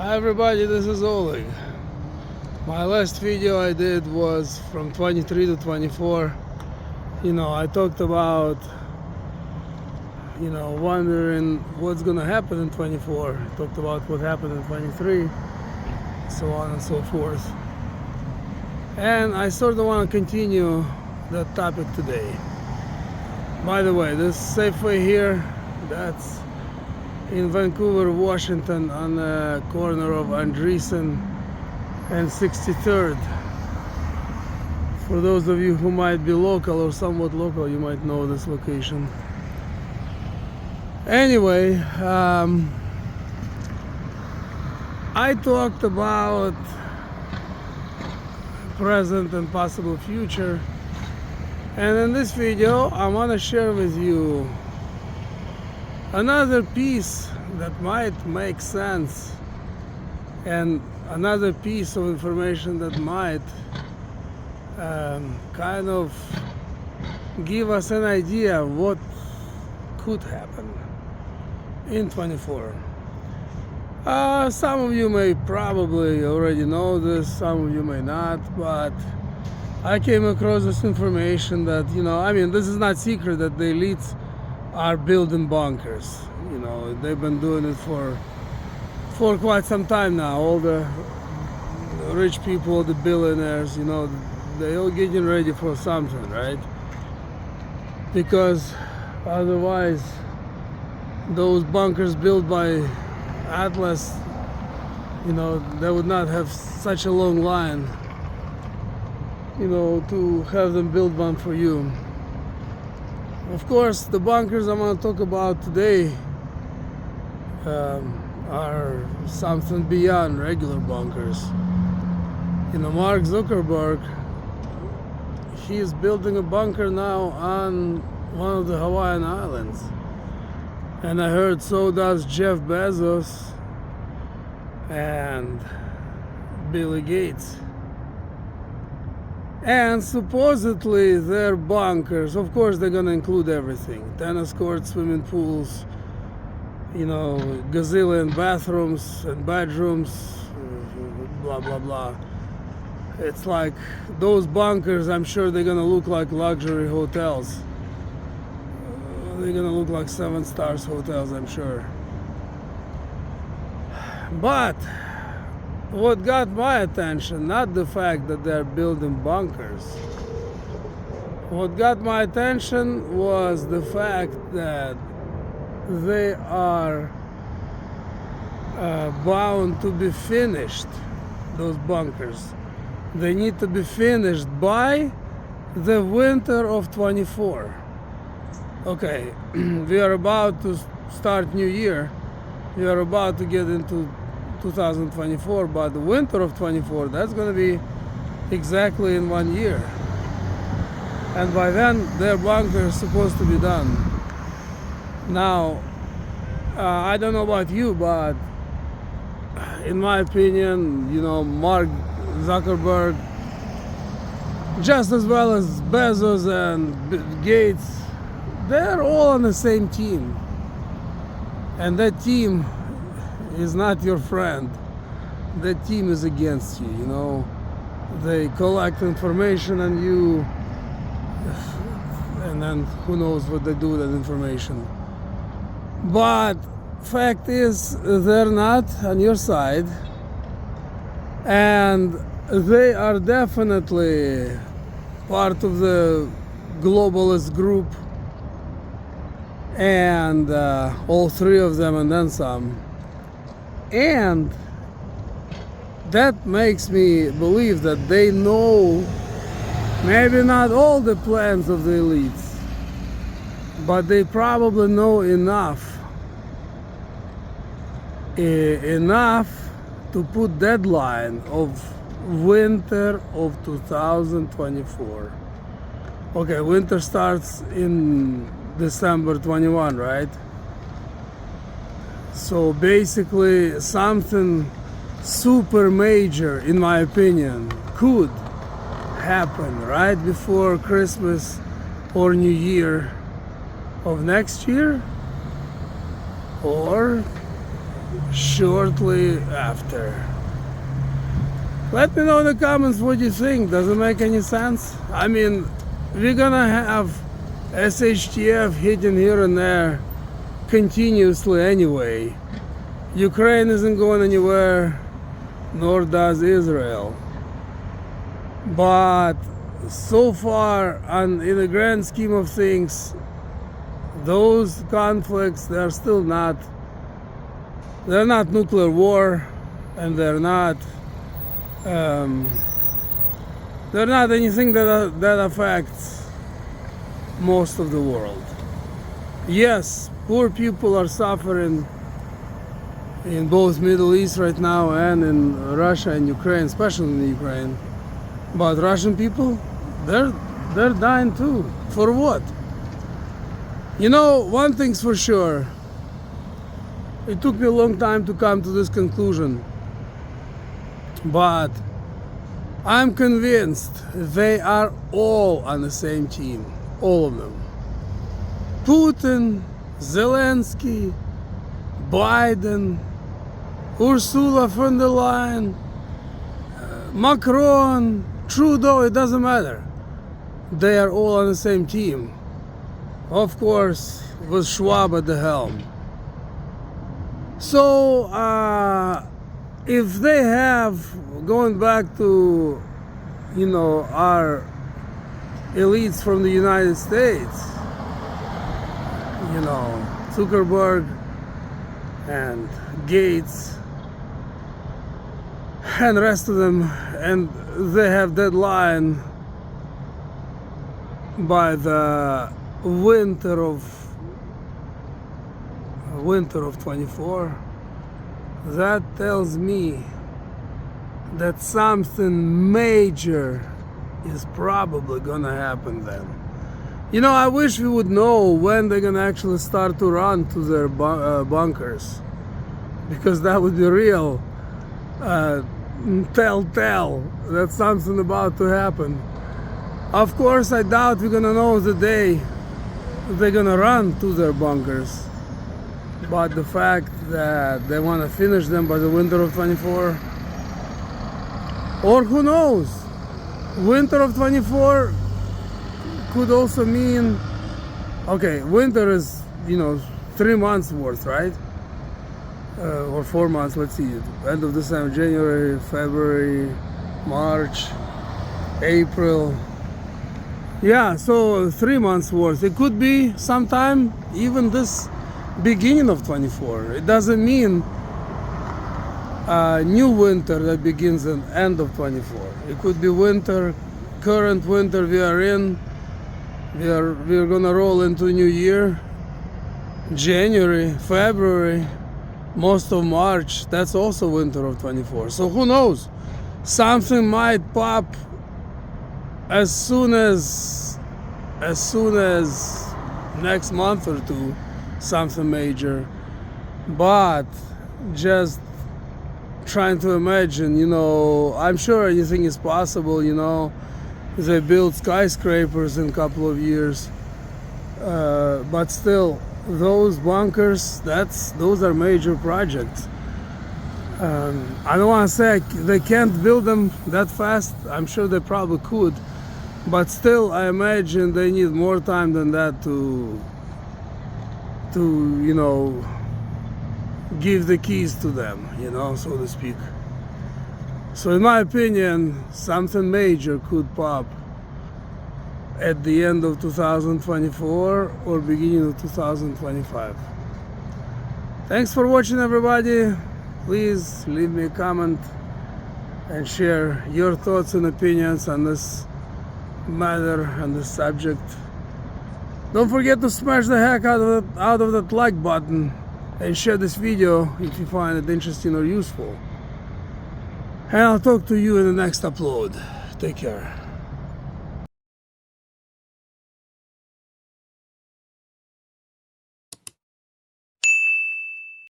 Hi everybody, this is Oleg. My last video I did was from 23 to 24. I talked about, wondering what's gonna happen in 24. I talked about what happened in 23, so on and so forth. And I sort of want to continue that topic today. By the way, this Safeway here, that's in Vancouver, Washington, on the corner of Andreessen and 63rd. For those of you who might be local or somewhat local, you might know this location. Anyway, I talked about present and possible future, and in this video I want to share with you another piece that might make sense, and another piece of information that might kind of give us an idea of what could happen in 24. Some of you may probably already know this, some of you may not, but I came across this information that, this is not secret that the elites are building bunkers. They've been doing it for quite some time now. All the rich people, the billionaires, they all getting ready for something, right? Because otherwise those bunkers built by Atlas, they would not have such a long line, to have them build one for you. Of course, the bunkers I'm going to talk about today are something beyond regular bunkers. Mark Zuckerberg, he is building a bunker now on one of the Hawaiian Islands. And I heard so does Jeff Bezos and Billy Gates. And supposedly their bunkers, of course they're gonna include everything: tennis courts, swimming pools, gazillion bathrooms and bedrooms, blah blah blah. It's like those bunkers, I'm sure they're gonna look like luxury hotels. They're gonna look like 7 stars hotels, I'm sure. But what got my attention, not the fact that they're building bunkers. What got my attention was the fact that they are bound to be finished, those bunkers. They need to be finished by the winter of 24. Okay, we are about to start new year. We are about to get into 2024, but the winter of 24, that's going to be exactly in 1 year. And by then, their bunker is supposed to be done. Now, I don't know about you, but in my opinion, Mark Zuckerberg, just as well as Bezos and Gates, they're all on the same team. And that team is not your friend. That team is against you, They collect information and then who knows what they do with that information. But fact is, they're not on your side, and they are definitely part of the globalist group, and all three of them and then some. And that makes me believe that they know maybe not all the plans of the elites, but they probably know enough to put deadline of winter of 2024. Okay, winter starts in December 21, right? So basically something super major, in my opinion, could happen right before Christmas or New Year of next year, or shortly after. Let me know in the comments what you think. Does it make any sense? I mean, we're gonna have SHTF hitting here and there continuously anyway. Ukraine isn't going anywhere, nor does Israel. But so far, and in the grand scheme of things, those conflicts, they're not nuclear war, and they're not anything that affects most of the world. Yes, poor people are suffering in both Middle East right now and in Russia and Ukraine, especially in Ukraine. But Russian people, they're dying too. For what? You know, one thing's for sure. It took me a long time to come to this conclusion. But I'm convinced they are all on the same team. All of them. Putin, Zelensky, Biden, Ursula von der Leyen, Macron, Trudeau, it doesn't matter. They are all on the same team. Of course, with Schwab at the helm. So, if they have, going back to, you know, our elites from the United States, you know, Zuckerberg and Gates and the rest of them, and they have deadline by the winter of 24. That tells me that something major is probably gonna happen then. You know, I wish we would know when they're gonna actually start to run to their bunkers, because that would be real telltale that something about to happen. Of course, I doubt we're gonna know the day they're gonna run to their bunkers, but the fact that they want to finish them by the winter of 24, or who knows, winter of 24 could also mean, okay, winter is, you know, 3 months worth, right? Or 4 months, let's see, end of December, January, February, March, April. Yeah, so 3 months worth. It could be sometime even this beginning of 24. It doesn't mean a new winter that begins at end of 24. It could be winter, current winter we are in. We're gonna roll into new year. January, February, most of March, that's also winter of 24. So who knows? Something might pop as soon as next month or two, something major. But just trying to imagine, you know, I'm sure anything is possible, you know. They build skyscrapers in a couple of years, but still, those bunkers, those are major projects. I don't want to say they can't build them that fast. I'm sure they probably could, but still, I imagine they need more time than that to you know, give the keys to them, you know, so to speak. So in my opinion, something major could pop at the end of 2024 or beginning of 2025. Thanks for watching, everybody. Please leave me a comment and share your thoughts and opinions on this matter and this subject. Don't forget to smash the heck out of that like button and share this video if you find it interesting or useful. And I'll talk to you in the next upload. Take care.